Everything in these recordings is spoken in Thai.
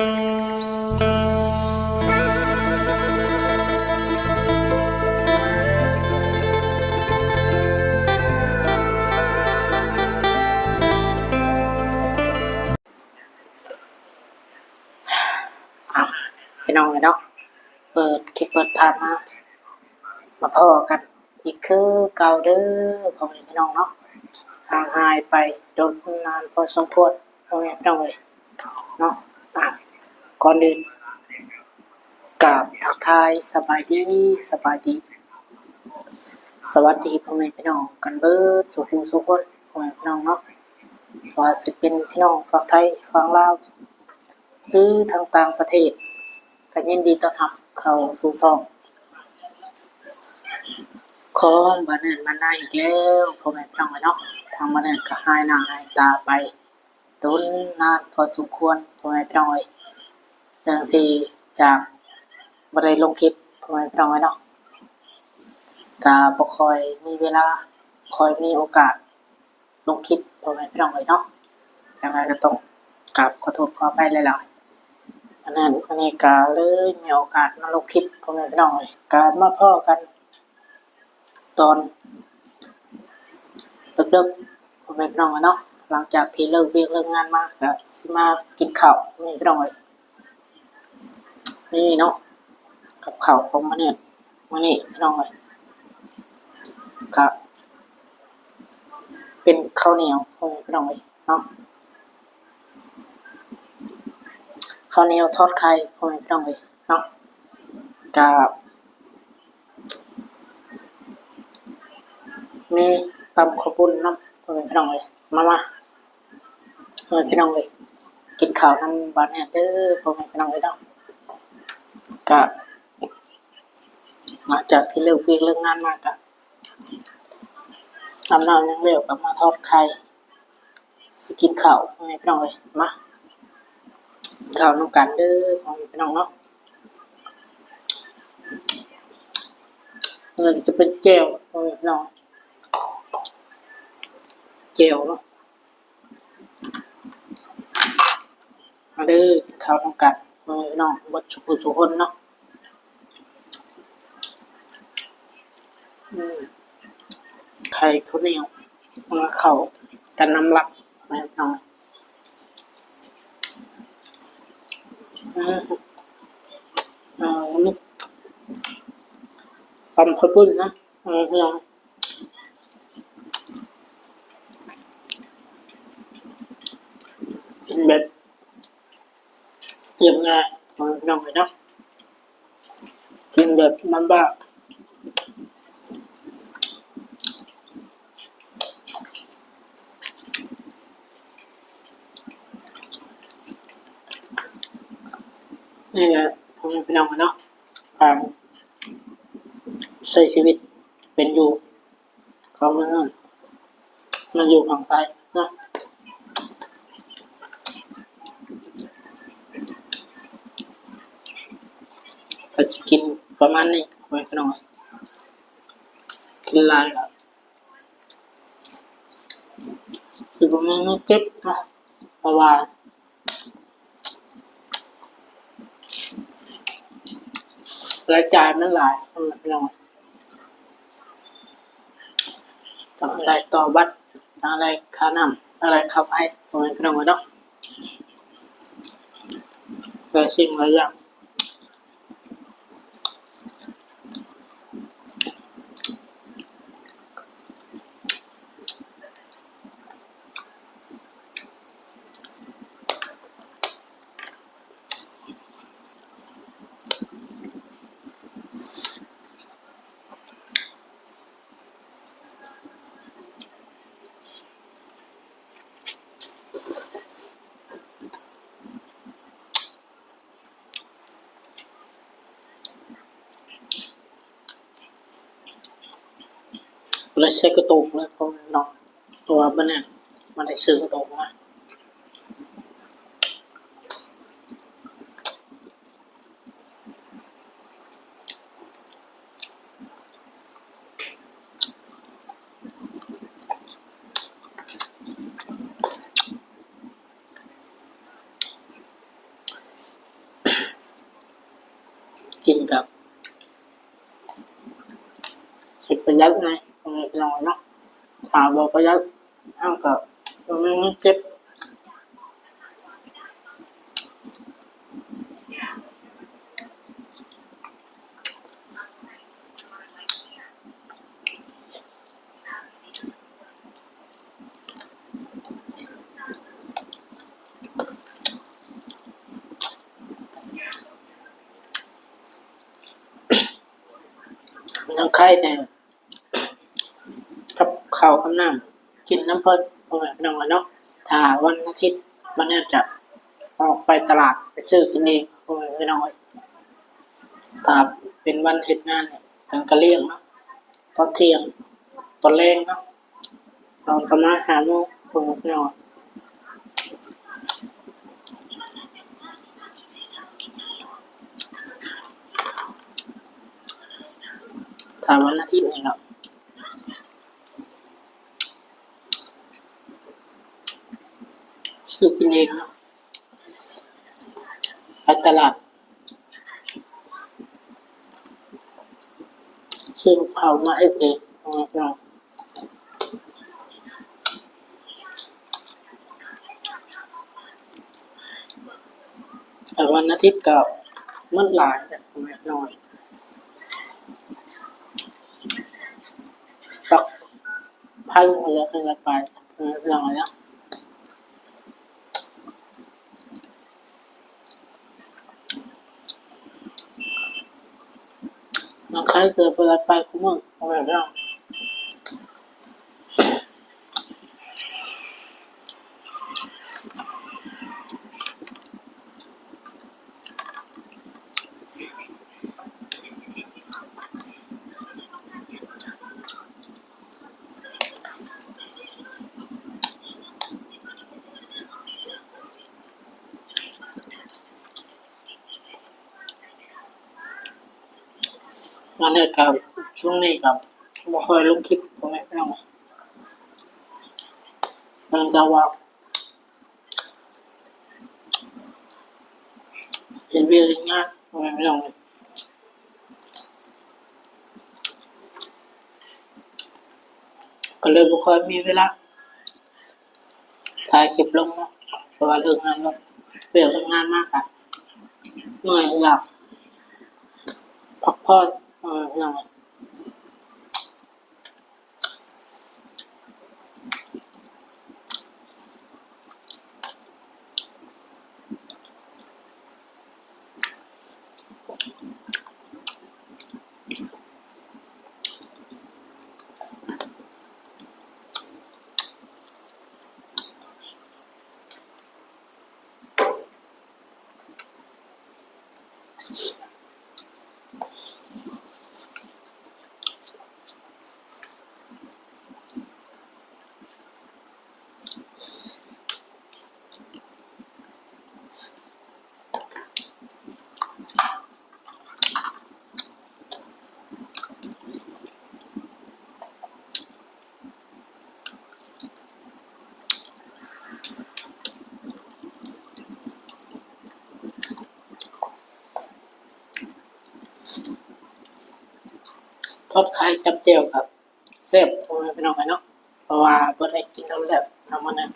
พี่น้องเนาะเปิดคลิปเปิดภาพมาพอกันอีกคือเก่าเด้อพ่อแม่พี่น้องเนาะห่างหายไปโดนนานพอสมควรพ่อแม่พี่น้องเลยเนาะก่อนอื่นกราบทักทายสบายดีสบายดีสวัสดีพ่อแม่พี่น้องกันเบิดสุขสุขคนพ่อแม่พี่น้องเนาะว่าสิเป็นพี่น้องฝั่งไทยฝั่งลาวหรือทางต่างประเทศก็ยินดีต้อนรับเข้าสู่ช่องของบ้านเนินบ้านนาอีกแล้วพ่อแม่พี่น้องเนาะทางบ้านเนินก็หายหน้าหายตาไปโดนนานพอสมควรพ่อแม่พี่น้องเรื่องที่จากบ่ได้ลงคลิปพ่อแม่พี่น้องเนาะก็บ่ค่อยมีเวลาค่อยมีโอกาสลงคลิปพ่อแม่พี่น้องเนาะจังไดก็ต้องกราบขอโทษขออภัยหลายๆอันนี้ก็เลยมีโอกาสมาลงคลิปพ่อแม่พี่น้องก็มาพ้อกันตอนดึกๆพ่อแม่พี่น้องเนาะหลังจากที่เลิกเวียกเลิกงานมาก็สิมากินข้าวพ่อแม่พี่น้องนี่เนาะกับข้าวของมื้อนี้พี่น้องก็เป็นข้าวเหนียวพ่อแม่พี่น้องเนาะข้าวเหนียวทอดไข่พ่อแม่พี่น้องเนาะก็มีตำข้าวปุ้นน้ำพ่อแม่พี่น้องมาพ่อแม่พี่น้องกินข้าวน้ำบ้านเนี่ยเด้อพ่อแม่พี่น้องเนาะก็หลังจากที่เลิกเวียกเลิกงานมาก็ทำน้ำยังเร็วก็มาทอดไข่สิกินข้าวพ่อแม่พี่น้องมาข้าวน้ำกันเด้อพ่อแม่พี่น้องเนาะเงินจะเป็นแจ่วพ่อแม่พี่น้องแจ่วเนาะมาเด้อกินข้าวน้ำกันพ่อแม่พี่น้องหมดทุกคนเนาะไข่ข้าวเหนียวมาเข้ากันน้ำหลักแม่พี่น้องนี่ตำข้าวปุ้นนะพี่น้องเป็นแบบเยี่ยมง่ายพี่น้องเนาะกินแบบมันบ้านี่แหละพี่น้องเนาะการใช้ชีวิตเป็นอยู่เขามันอยู่ฝั่งซ้ายเนาะก็สกินประมาณนี้พี่น้องกินลายแล้วคือประมาณนี้เจ็บเนาะเพราะว่ารายจ่ายมันหลายพี่น้องต้องอะไรต่อบัตรต้องอะไรค่าน้ำอะไรค่าไฟพี่น้องเนาะแต่สิ่งหลายอย่างแล้วใช้กระตุกเลยพ่อน้องตัวบ้านเนี่ยมันได้ซื้อกระตุกมา กินกับสิบประหยัดไงลองเนาะถามบอกประหยัดเอากับมันเจ็บยังไข้แต่กับข้าวกับน้ำกินน้ำเพิ่นน้องเนาะถ้าวันอาทิตย์มันน่าจะออกไปตลาดไปซื้อกินเองน้อยถ้าเป็นวันเฮ็ดงานเนี่ยมันก็เลี้ยงเนาะตอนเที่ยงตอนแรงเนาะตอนประมาณ5 โมงน้อยถ้าวันอาทิตย์นี่เนาะซื้อกินเองเนาะไปตลาดซื้อข้าวมาเองเนาะแต่วันอาทิตย์ก็มันหลายแบบน้อยสักพันคนละคนละไปน้อยแล้วมันคล้ายเสือเวลาไปคุ้มมึงเนาะมันเนี่ยกับช่วงนี้กับบ่ค่อยลงคลิปเนาะมันจะว่าเห็นเวียนงานเนาะก็เลยบ่ค่อยมีเวลาถ่ายคลิปลงเนาะเพราะว่าเลิกงานแล้วเลิกงานมากอะเหนื่อยอยากพักผ่อนเนาะทอดไข่จับเจียวครับแซ่บพี่น้องเนาะเพราะว่าบ่ได้กินแล้วแหละทำมันนะ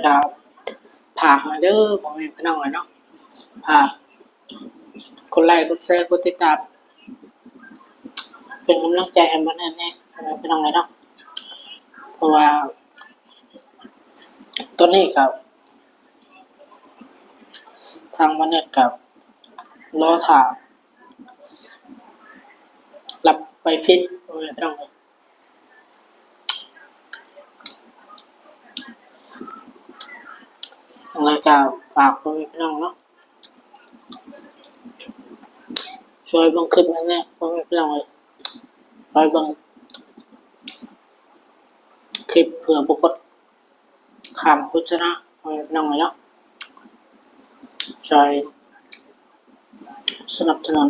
ก็ผากมาเด้อพ่อแม่พี่น้องเนาะผากกดไลค์กดแชร์กดติดตามเป็นกำลังใจให้มันแน่ๆพ่อแม่พี่น้องเนาะเพราะว่าตัวนี้ครับทางวันเน็ตกับรอถามรับไปฟิตพ่อแม่พี่น้องทางรายการฝากพ่อแม่พี่น้องเนาะช่วยบังคลิปนั่นแหละพ่อแม่พี่น้องเลยช่วยบังคลิปเพื่อบุคคลขามโฆษณาพ่อแม่พี่น้องเลยเนาะช่วยสนับสนุน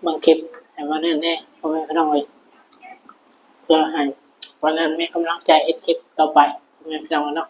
บังคลิปให้วันนี้แน่พ่อแม่พี่น้องเลยเพื่อให้วันนั้นมีกำลังใจเฮ็ดคลิปต่อไปพ่อแม่พี่น้องเนาะ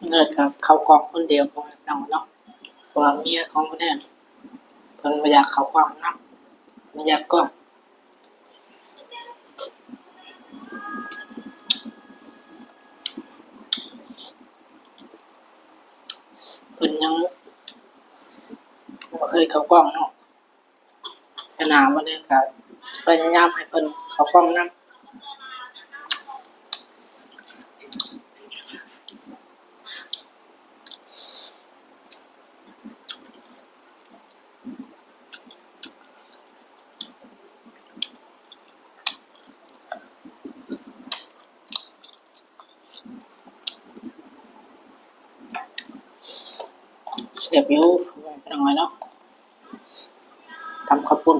เนิร์ดกับเขากองคนเดียวพ่อแม่พี่น้องเนาะเพราะว่าเมียของคนนี้เพิ่นบ่อยากเข้ากองนำบ่อยากกล้องเพิ่นยังบ่เคยเข้ากล้องเนาะขนาดวันนี้ก็สิพยายามให้เพิ่นเข้ากล้องนำเสียบอยู่พ่อแม่พี่น้องเนาะทำข้าวปุ้น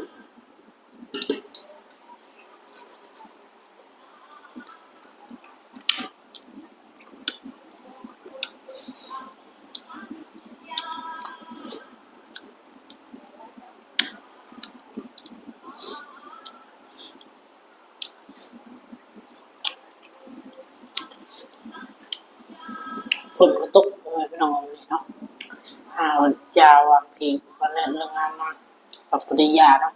ฝนก็ตกพ่อแม่พี่น้องนี่เนาะวันยาวบางทีวันนั้นเรื่องงานมาปรับปริญญาเนาะ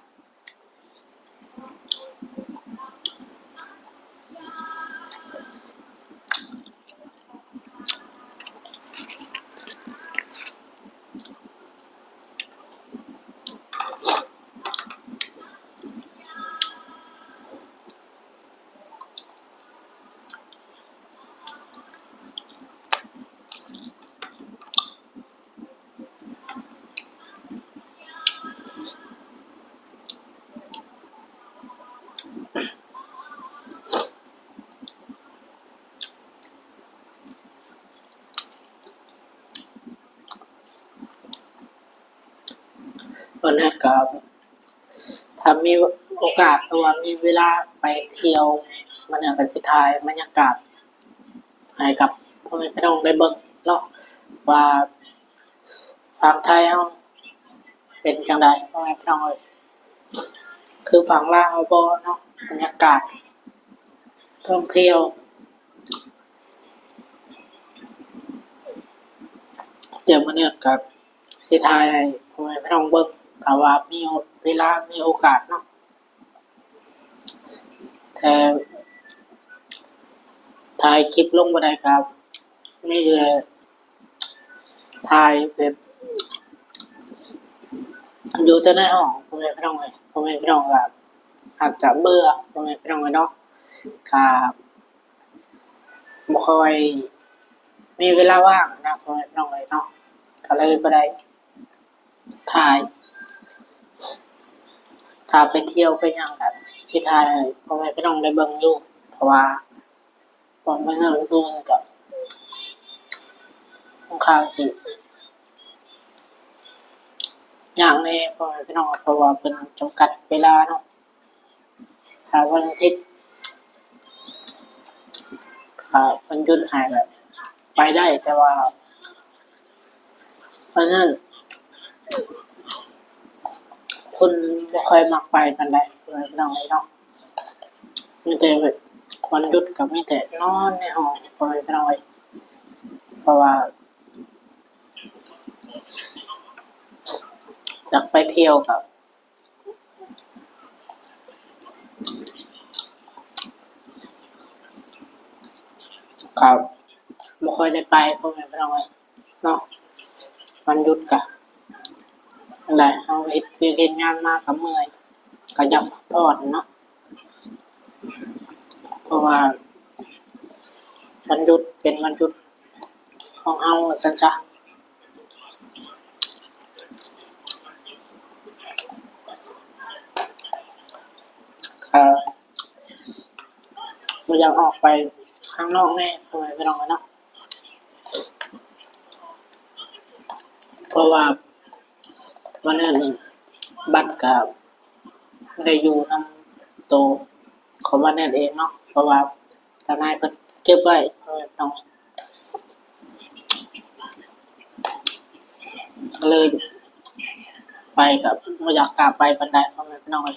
วันนั้นก็ถ้ามีโอกาสหรือว่ามีเวลาไปเที่ยวมันเนี่ยก็สิถ่ายบรรยากาศให้กับพ่อแม่พี่น้องได้เบิ่งเนาะว่าฝั่งไทยเฮาเป็นจังไดพ่อแม่พี่น้องเอ้ยคือฝั่งลาวเฮาบ่เนาะบรรยากาศท่องเที่ยวเดี๋ยวมื้อนี้ก็สิถ่ายให้พ่อแม่พี่น้องเบิ่งถ้าว่ามีเวลามีโอกาสเนาะแต่ถ่ายคลิปลงบ่ได้ก็มีแต่ถ่ายแบบอยู่แต่ในห้องพ่อแม่พี่น้องเอ้ยพ่อแม่พี่น้องก็อาจจะเบื่อพ่อแม่พี่น้องเอ้ยเนาะก็บ่ค่อยมีเวลาว่างนะพ่อแม่พี่น้องเอ้ยเนาะก็เลยบ่ได้ถ่ายถ้าไปเที่ยวไปหยังก็สิถ่ายให้พ่อแม่พี่น้องได้เบิ่งอยู่เพราะว่าตอนไปเที่ยวอื่นก็ค่อนข้างสิยากแน่พ่อแม่พี่น้องเพราะว่าเพิ่นจำกัดเวลาเนาะถ้าวันอาทิตย์ มันหยุดหายแบบไปได้แต่ว่าเพราะนั้นคนบ่ค่อยมักไปปานใดเลยน้องเนาะมีแต่แบบวันหยุดก็มีแต่นอนในห้องบ่ไปน้อยเพราะว่าอยากไปเที่ยวกับครับบ่ค่อยได้ไปเพราะไปน้อยเนาะวันหยุดก็จั่งใดเฮาเฮ็ดเวียกเฮ็ดงานมาก็เมื่อยก็อยากพักผ่อนเนาะเพราะว่าวันหยุดเป็นวันหยุดของเฮาว่าซั่นซะก็บ่อยากออกไปข้างนอกแน่เพราะว่าไปน้อยเนาะเพราะว่าวันนั้นบัตรก็ได้อยู่นำโตของวันนั้นเองเนาะเพราะว่าทนายเพิ่นเก็บไว้เพราะว่าน้องก็เลยไปกับบ่อยากกล้าไปปานใดเพราะว่าน้อย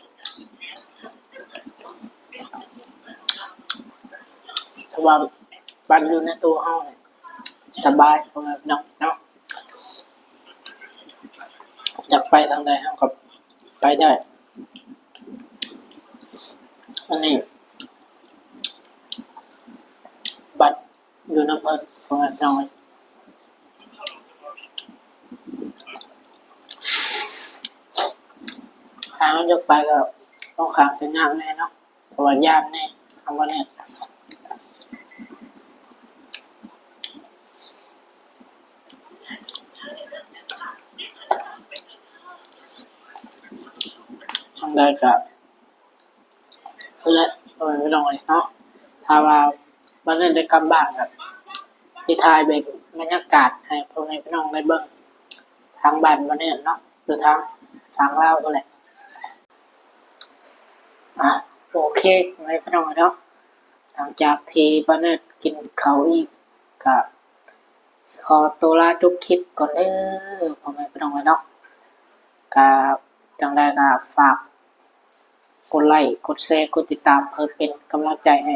ถ้าว่าบัตรอยู่ในตัวเฮาเนี่ยสบายเพราะว่าน้องเนาะอยากไปทางใดเฮาก็ไปได้อันนี้บัตรอยู่นำเพิ่นเพราะว่าน้อยหามันอยากไปก็ต้องข้ามจะยากแน่เนาะเพราะว่าย้านแน่คำว่าเนี่ยทางใดก็และเพราะว่าน้อยเนาะถ้าว่าบ่ได้ได้กลับบ้านก็สิถ่ายแบบบรรยากาศให้พ่อแม่พี่น้องได้เบิ่งทางบ้านบ่เนี่ยเนาะหรือทางลาวนั่นแหละอ่ะโอเคพ่อแม่พี่น้องเนาะหลังจากที่บ่ได้กินข้าวอีกก็ขอตัวลาจบคลิปก่อนเด้อพ่อแม่พี่น้องเนาะก็จังใดก็ฝากกดไลค์กดแชร์กดติดตามเพื่อเป็นกำลังใจให้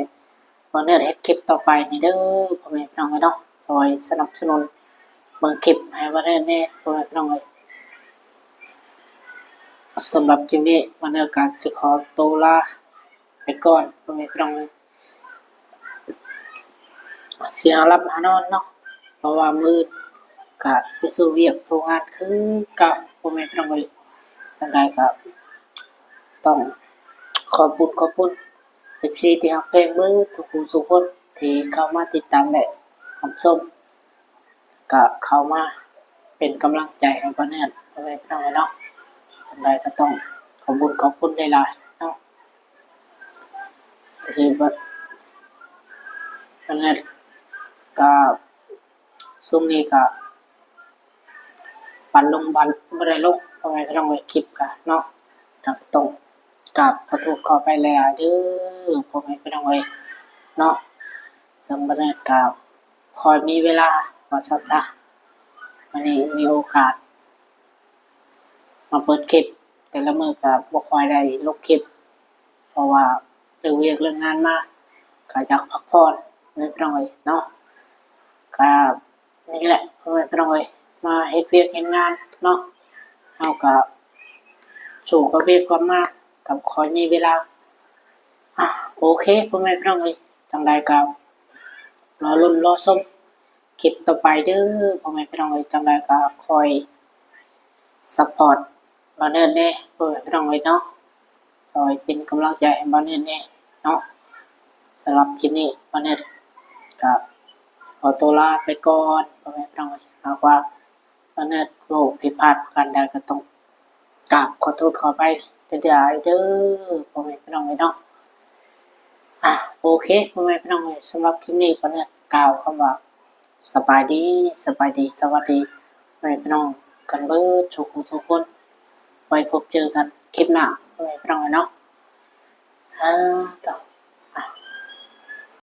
บ่ได้เฮ็ดคลิปต่อไปนี่เด้อพ่อแม่พี่น้องเนาะช่วยสนับสนุนเบิ่งคลิปให้บ่ได้แน่พ่อแม่พี่น้องสำหรับคลิปนี้บ่ได้ก็สิขอตัวลาไปก่อนพ่อแม่พี่น้องสิหารับหานอนเนาะเพราะว่ามื้อก็สิสู้เวียกสู้งานคือเก่าพ่อแม่พี่น้องจังใดก็ต้องขอบคุณ FC ที่ฮักเพลงเบิดสุขุสุคนที่เข้ามาติดตามและรับชมก็เข้ามาเป็นกำลังใจให้บ่แน่นพ่อแม่พี่น้องเนาะจังใดก็ต้องขอบคุณหลายๆเนาะที่บ่แน่นก็ช่วงนี้ก็ปันลงบันบ่ได้ลงพ่อแม่พี่น้องคลิปก็เนาะก็ต้องกราบขอโทษขออภัยหลายๆเด้อพ่อแม่พี่น้องเนาะสำหรับก็คอยมีเวลาว่าซั่นซะวันนี้มีโอกาสมาเปิดคลิปแต่ละมื้อก็บ่ค่อยได้ลงคลิปเพราะว่าเรื่องเวียกเรื่องงานมาก็อยากพักผ่อนพ่อแม่พี่น้องเนาะก็นี่แหละพ่อแม่พี่น้องมาเฮ็ดเวียกเฮ็ดงานเนาะเฮาก็สู้กับเวียกกับงานก็คอยมีเวลาโอเคพ่อแม่พี่น้องจังใดก็รอลุ้นรอชมคลิปต่อไปเด้อพ่อแม่พี่น้องจังใดก็คอยซัปพอร์ตบ่เนิ่นแน่พ่อแม่พี่น้องเนาะช่วยเป็นกำลังใจให้บ่เนิ่นแน่เนาะสำหรับคลิปนี้บ่เนิ่นก็ขอตัวลาไปก่อนพ่อแม่พี่น้องหากว่าบ่เนิ่นเว้าผิดพลาดประการใดก็ต้องกราบขอโทษขออภัยหลายๆเด้อพ่อแม่พี่น้องเนาะโอเคพ่อแม่พี่น้องสำหรับคลิปนี้บ่เนิ่นกล่าวคำว่าสบายดีสวัสดีพ่อแม่พี่น้องกันเบิดทุกคนไว้พบเจอกันคลิปหน้าพ่อแม่พี่น้องเนาะต่อ